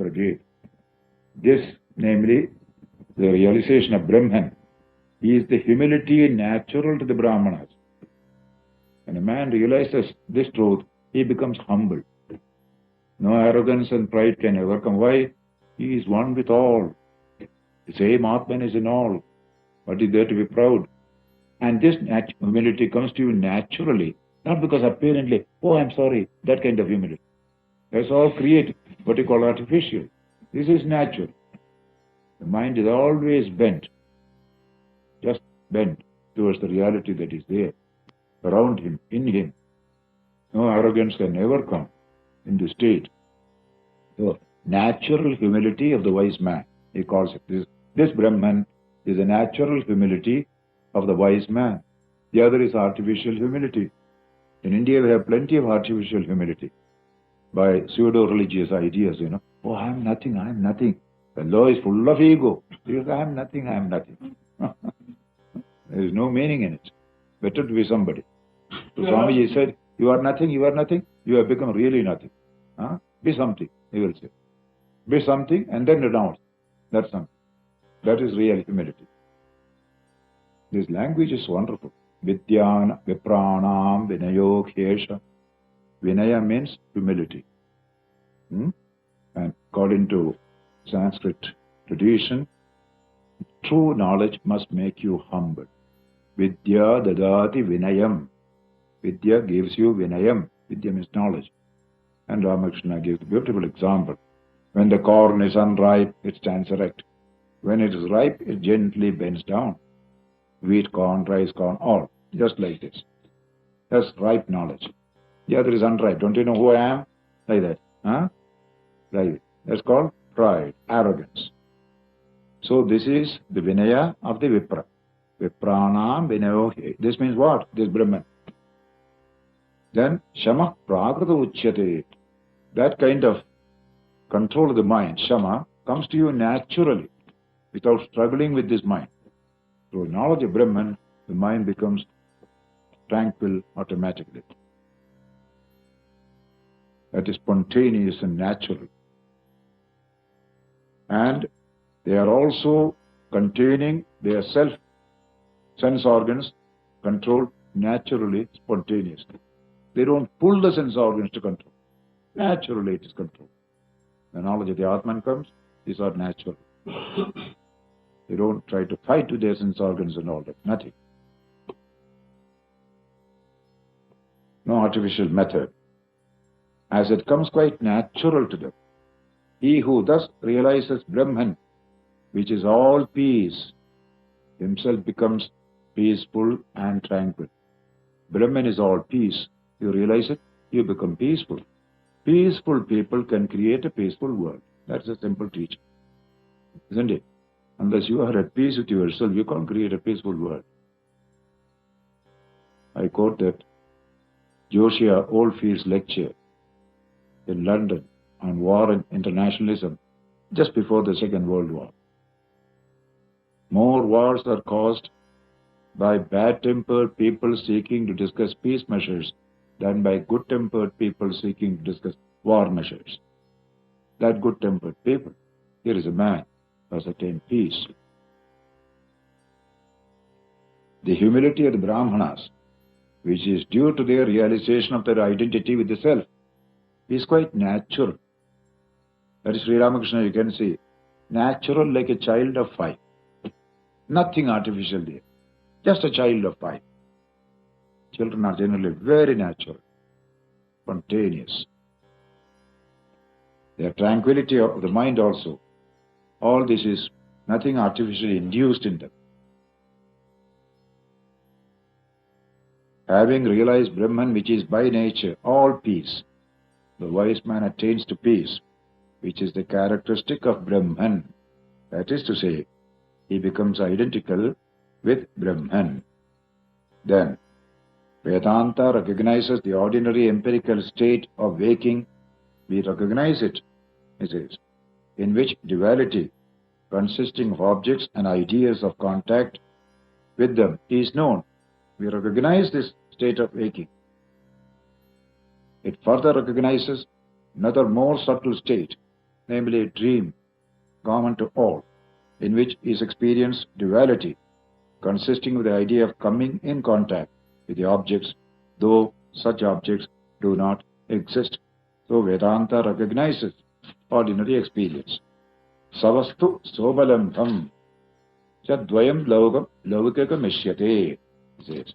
again. This, namely, the realization of Brahman, is the humility natural to the Brahmanas. When a man realizes this truth, he becomes humble. No arrogance and pride can ever come. Why? He is one with all. The same Atman is in all. What is there to be proud? And this humility comes to you naturally, not because apparently, oh, I'm sorry, that kind of humility. That's all created, what you call artificial. This is natural. The mind is always bent, just bent towards the reality that is there, around him, in him. No arrogance can ever come in this state. So, natural humility of the wise man, he calls it. This Brahman is a natural humility of the wise man. The other is artificial humility. In India, we have plenty of artificial humility by pseudo-religious ideas, Oh, I am nothing, I am nothing. The law is full of ego. Because I am nothing, I am nothing. There is no meaning in it. Better to be somebody. So Swamiji said, you are nothing, you have become really nothing. Be something, he will say. Be something and then renounce. That's something. That is real humility. This language is wonderful. Vidyana, Vipranam, Vinayo, Khesha. Vinaya means humility. And according to Sanskrit tradition, true knowledge must make you humble. Vidya dadati vinayam. Vidya gives you vinayam. Vidya means knowledge. And Ramakrishna gives a beautiful example. When the corn is unripe, it stands erect. When it is ripe, it gently bends down. Wheat, corn, rice, corn, all. Just like this. That's ripe knowledge. The other is unripe. Don't you know who I am? Like that. Right. That's called pride, arrogance. So this is the Vinaya of the Vipra. Vipranam Vinayo. This means what? This Brahman. Then Shama Prakrata Uchyate. That kind of control of the mind, Shama, comes to you naturally without struggling with this mind. Through knowledge of Brahman, the mind becomes tranquil automatically. That is spontaneous and natural. And they are also containing their sense organs controlled naturally, spontaneously. They don't pull the sense organs to control. Naturally it is controlled. The knowledge of the Atman comes, these are natural. They don't try to fight with their sense organs and all that. Nothing. No artificial method. As it comes quite natural to them. He who thus realizes Brahman, which is all peace, himself becomes peaceful and tranquil. Brahman is all peace. You realize it, you become peaceful. Peaceful people can create a peaceful world. That's a simple teaching. Isn't it? Unless you are at peace with yourself, you can't create a peaceful world. I quote that Josiah Oldfield's lecture in London on war and internationalism just before the Second World War. More wars are caused by bad-tempered people seeking to discuss peace measures than by good-tempered people seeking to discuss war measures. That good-tempered people, here is a man who has attained peace. The humility of the Brahmanas, which is due to their realization of their identity with the self, is quite natural. That is Sri Ramakrishna, you can see, natural like a child of 5. Nothing artificial there. Just a child of 5. Children are generally very natural, spontaneous. Their tranquility of the mind also. All this is nothing artificially induced in them. Having realized Brahman, which is by nature all peace, the wise man attains to peace, which is the characteristic of Brahman. That is to say, he becomes identical with Brahman. Then, Vedanta recognizes the ordinary empirical state of waking. We recognize it, it says, in which duality, consisting of objects and ideas of contact with them, is known. We recognize this state of waking. It further recognizes another more subtle state, namely a dream common to all, in which is experienced duality, consisting of the idea of coming in contact with the objects, though such objects do not exist. So Vedanta recognizes ordinary experience. Savastu sobalambham chadvayam laukakam mishyate, says.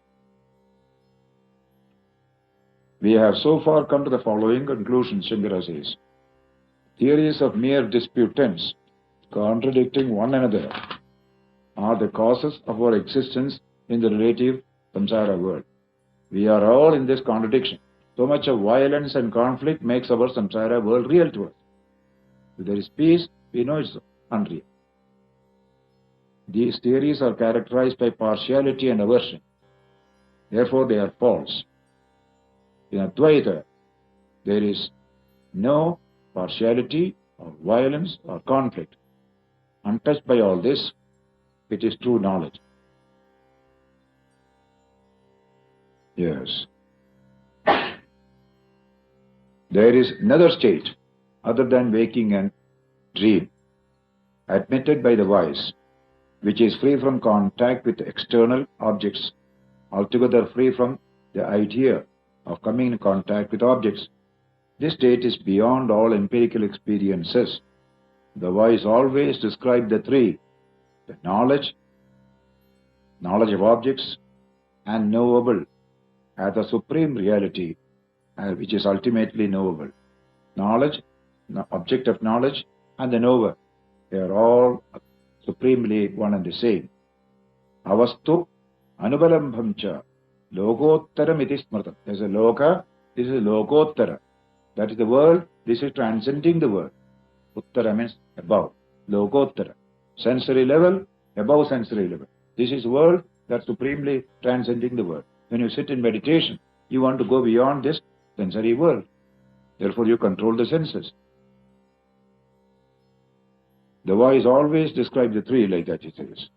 We have so far come to the following conclusion, Shankara says. Theories of mere disputants, contradicting one another, are the causes of our existence in the relative samsara world. We are all in this contradiction. So much of violence and conflict makes our samsara world real to us. If there is peace, we know it's unreal. These theories are characterized by partiality and aversion. Therefore, they are false. In Advaita, there is no partiality or violence or conflict. Untouched by all this, it is true knowledge. Yes. There is another state other than waking and dream, admitted by the wise, which is free from contact with external objects, altogether free from the idea of coming in contact with objects. This state is beyond all empirical experiences. The wise always describe the three: the knowledge of objects, and knowable as the supreme reality, which is ultimately knowable. Knowledge, the object of knowledge, and the knower, they are all supremely one and the same. Avastu anubalambhamcha lokottaram iti smrtam. There is a loka, this is lokottara. That is the world, this is transcending the world. Uttara means above. Lokottara. Sensory level, above sensory level. This is world that's supremely transcending the world. When you sit in meditation, you want to go beyond this sensory world. Therefore, you control the senses. The wise always describe the three like that, it says.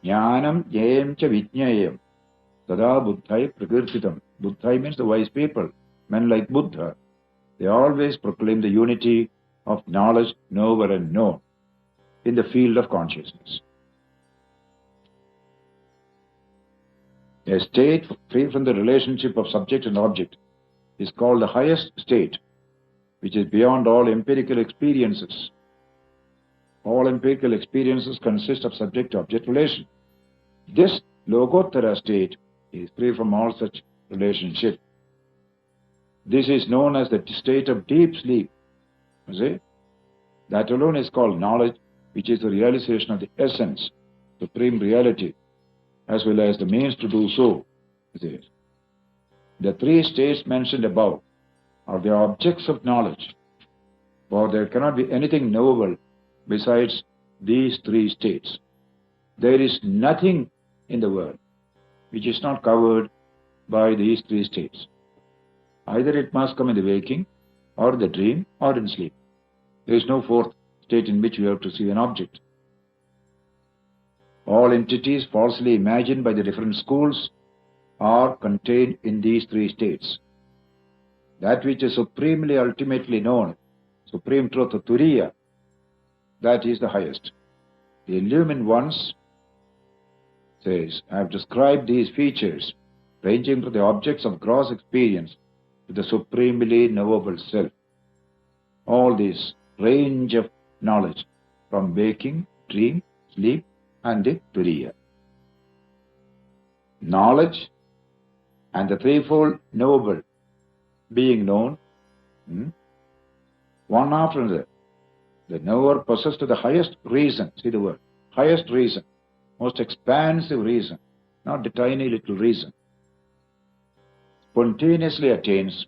Jnanam jnayam cha vijnayam tada buddhai prakirtitam. Buddhai means the wise people, men like Buddha. They always proclaim the unity of knowledge, knower and known in the field of consciousness. A state free from the relationship of subject and object is called the highest state, which is beyond all empirical experiences. All empirical experiences consist of subject-object relation. This Lokottara state is free from all such relationship. This is known as the state of deep sleep. You see? That alone is called knowledge, which is the realization of the essence, supreme reality, as well as the means to do so. The three states mentioned above are the objects of knowledge, for there cannot be anything knowable besides these three states. There is nothing in the world which is not covered by these three states. Either it must come in the waking, or the dream, or in sleep. There is no fourth state in which you have to see an object. All entities falsely imagined by the different schools are contained in these three states. That which is supremely ultimately known, supreme truth of Turiya, that is the highest. The illumined ones says, I have described these features ranging from the objects of gross experience to the supremely knowable self. All this range of knowledge from waking, dream, sleep and the Turiya. Knowledge and the threefold knowable being known, one after another. The knower possessed the highest reason, see the word, highest reason, most expansive reason, not the tiny little reason, spontaneously attains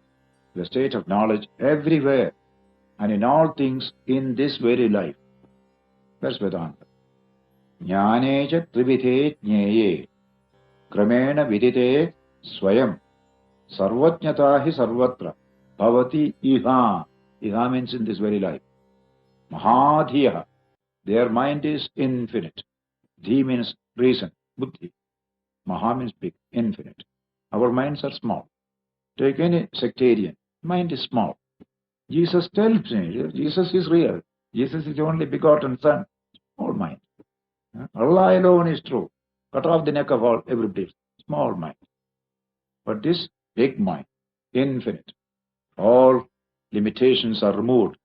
the state of knowledge everywhere and in all things in this very life. That's Vedanta. Jnaneja trivite jneye kramena vidite swayam sarvajnata hi sarvatra bhavati iha. Iha means in this very life. Mahadhiya, their mind is infinite. Dhi means reason, buddhi. Maha means big, infinite. Our minds are small. Take any sectarian, mind is small. Jesus tells me, Jesus is real. Jesus is the only begotten Son. Small mind. Allah alone is true. Cut off the neck of all everybody. Small mind. But this big mind, infinite. All limitations are removed.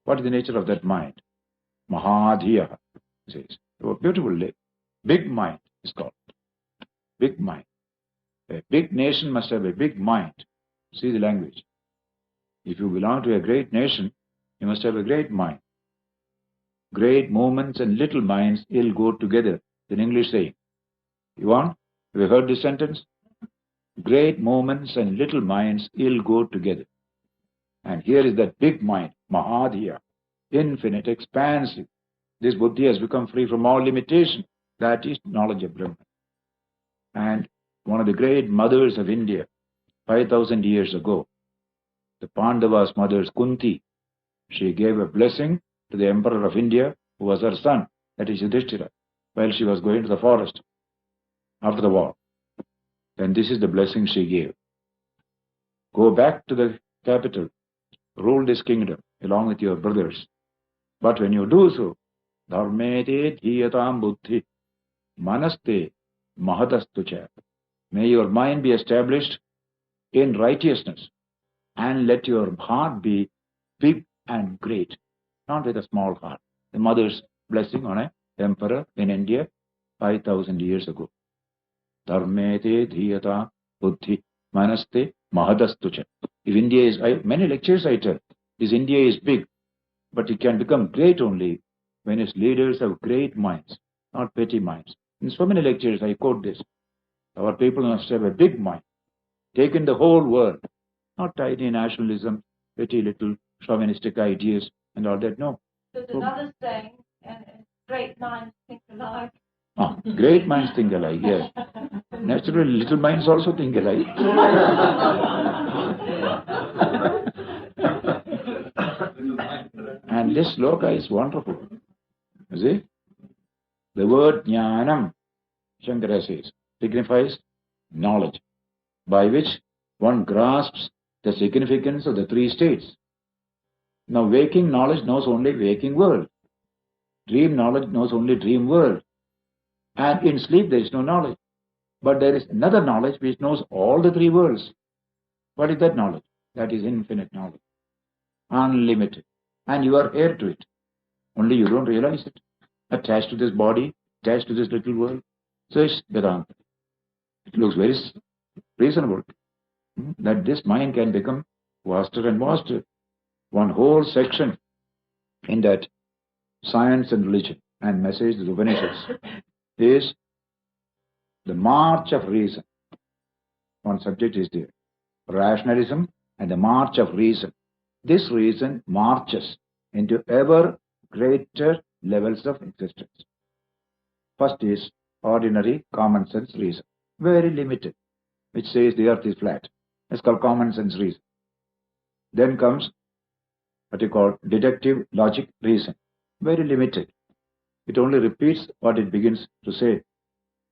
What is the nature of that mind? Mahadhiya, says. Beautifully. Big mind is called. Big mind. A big nation must have a big mind. See the language. If you belong to a great nation, you must have a great mind. Great movements and little minds will go together. It's an English saying. You want? Have you heard this sentence? Great movements and little minds will go together. And here is that big mind, Mahadhiya, infinite, expansive. This buddhi has become free from all limitation. That is knowledge of Brahman. And one of the great mothers of India, 5,000 years ago, the Pandavas' mother, Kunti, she gave a blessing to the emperor of India, who was her son, that is Yudhishthira, while she was going to the forest after the war. And this is the blessing she gave. Go back to the capital, rule this kingdom along with your brothers. But when you do so, dharmete dhiyatam buddhi manaste mahadastucha. May your mind be established in righteousness, and let your heart be big and great, not with a small heart. The mother's blessing on an emperor in India 5,000 years ago. Dharmete dhiyata buddhi manaste mahadastucha. If India is, many lectures I tell, this India is big, but it can become great only when its leaders have great minds, not petty minds. In so many lectures I quote this. Our people must have a big mind, take in the whole world, not tiny nationalism, petty little chauvinistic ideas and all that. No. There's another saying, and great minds think alike. Great minds think alike, yes. Naturally, little minds also think alike. And this sloka is wonderful. You see? The word jnanam, Shankara says, signifies knowledge, by which one grasps the significance of the three states. Now, waking knowledge knows only waking world. Dream knowledge knows only dream world. And in sleep there is no knowledge. But there is another knowledge which knows all the three worlds. What is that knowledge? That is infinite knowledge. Unlimited. And you are heir to it. Only you don't realize it. Attached to this body, attached to this little world. So it's Vedanta. It looks very reasonable that this mind can become vaster and vaster. One whole section in that science and religion and message of the Upanishads is the march of reason. One subject is there. Rationalism and the march of reason. This reason marches into ever greater levels of existence. First is ordinary common sense reason. Very limited. Which says the earth is flat. It's called common sense reason. Then comes what you call deductive logic reason. Very limited. It only repeats what it begins to say.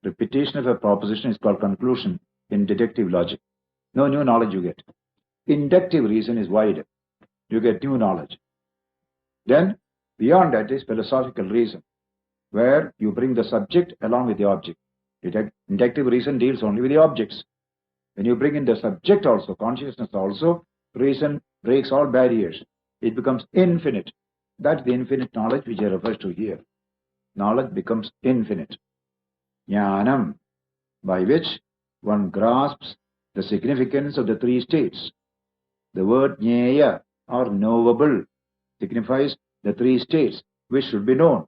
Repetition of a proposition is called conclusion in deductive logic. No new knowledge you get. Inductive reason is wider. You get new knowledge. Then, beyond that is philosophical reason, where you bring the subject along with the object. Inductive reason deals only with the objects. When you bring in the subject also, consciousness also, reason breaks all barriers. It becomes infinite. That's the infinite knowledge which I refer to here. Knowledge becomes infinite. Jnanam, by which one grasps the significance of the three states. The word jnaya, or knowable, signifies the three states which should be known.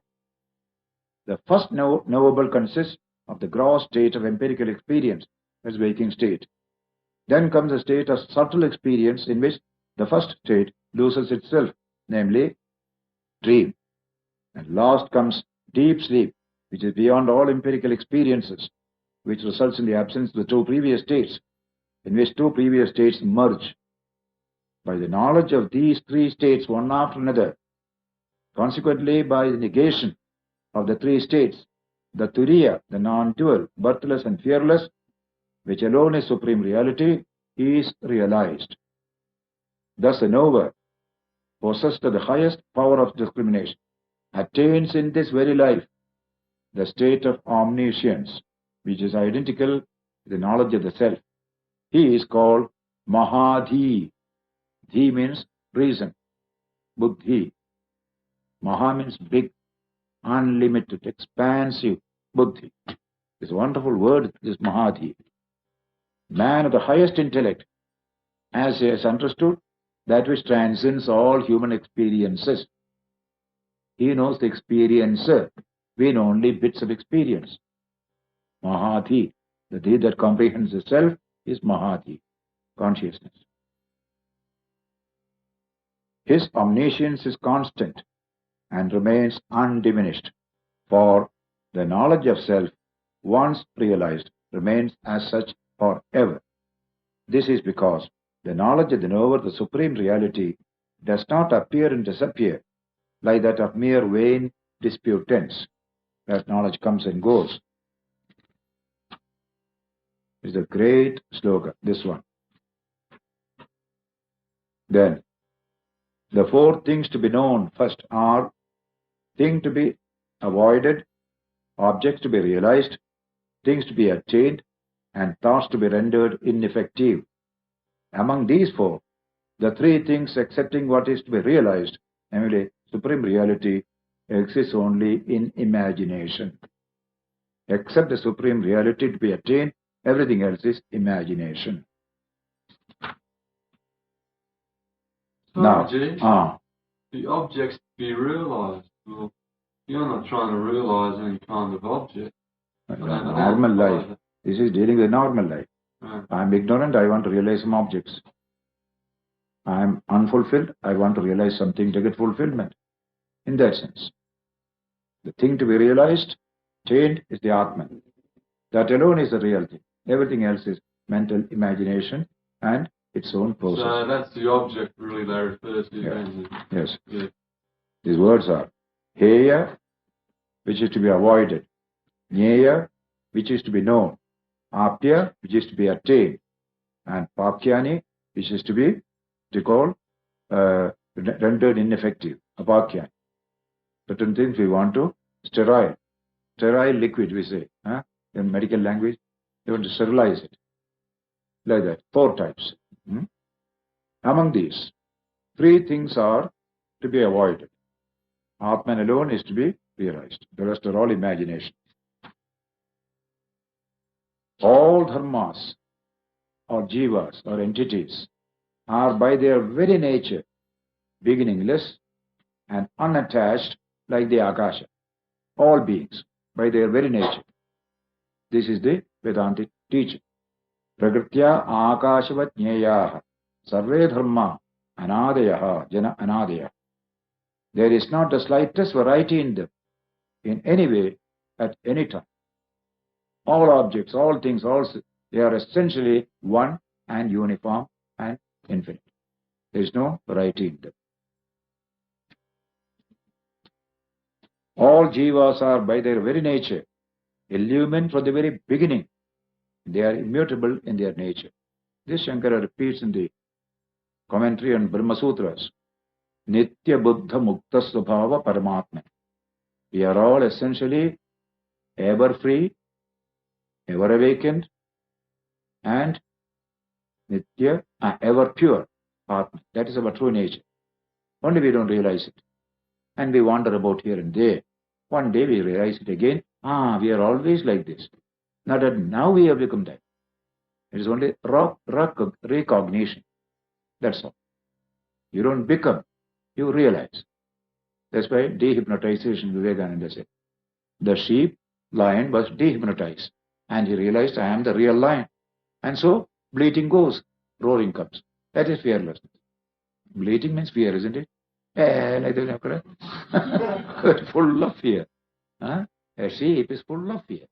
The first knowable consists of the gross state of empirical experience, as waking state. Then comes a state of subtle experience in which the first state loses itself, namely dream. And last comes deep sleep, which is beyond all empirical experiences, which results in the absence of the two previous states, in which two previous states merge. By the knowledge of these three states one after another, consequently by the negation of the three states, the turiya, the non-dual, birthless and fearless, which alone is supreme reality, is realized. Thus the knower possessed of the highest power of discrimination, attains in this very life the state of omniscience, which is identical to the knowledge of the self. He is called Mahadhi. Dhi means reason. Buddhi. Maha means big, unlimited, expansive. Buddhi. This wonderful word is Mahadhi. Man of the highest intellect, as he has understood that which transcends all human experiences. He knows the experiencer. We know only bits of experience. Mahadhi. The Dhi that comprehends the self is Mahadhi, consciousness. His omniscience is constant and remains undiminished, for the knowledge of self, once realized, remains as such forever. This is because the knowledge of the knower, the supreme reality, does not appear and disappear like that of mere vain disputants. That knowledge comes and goes. It's a great slogan, this one. Then, the four things to be known first are things to be avoided, objects to be realized, things to be attained, and thoughts to be rendered ineffective. Among these four, the three things accepting what is to be realized, namely supreme reality, exists only in imagination. Except the supreme reality to be attained, everything else is imagination. Now, the objects to be realized. Well, you're not trying to realize any kind of object. Normal life. This is dealing with normal life. I'm ignorant, I want to realize some objects. I'm unfulfilled, I want to realize something to get fulfillment. In that sense. The thing to be realized, attained, is the Atman. That alone is the real thing. Everything else is mental imagination and its own process. So that's the object really they refer to. Yes. Yes. These words are Heya, which is to be avoided. Jnaya, which is to be known. Apya, which is to be attained. And Pakyani, which is to be rendered ineffective. Apakyani. Certain things we want to sterile. Sterile liquid, we say. In medical language, they want to sterilize it. Like that. 4 types. Among these, 3 things are to be avoided. Atman alone is to be realized. The rest are all imagination. All dharmas, or jivas, or entities, are by their very nature beginningless and unattached like the Akasha. All beings, by their very nature. This is the Vedantic teaching. Prakritya akashavat jnayah sarve dharma anadayah jana anadayah. There is not the slightest variety in them, in any way, at any time. All objects, all things, they are essentially one and uniform and infinite. There is no variety in them. All jivas are by their very nature illumined from the very beginning. They are immutable in their nature. This Shankara repeats in the commentary on Brahma Sutras. Nitya Buddha Mukta Svabhava Paramatma. We are all essentially ever free, ever awakened, and Nitya, ever pure. Atma. That is our true nature. Only we don't realize it. And we wander about here and there. One day we realize it again. We are always like this. Not that now we have become that. It is only recognition. That's all. You don't become, you realize. That's why dehypnotization, Vivekananda said. The sheep, lion was dehypnotized. And he realized, I am the real lion. And so, bleating goes, roaring comes. That is fearlessness. Bleating means fear, isn't it? Like that, full of fear. A sheep is full of fear.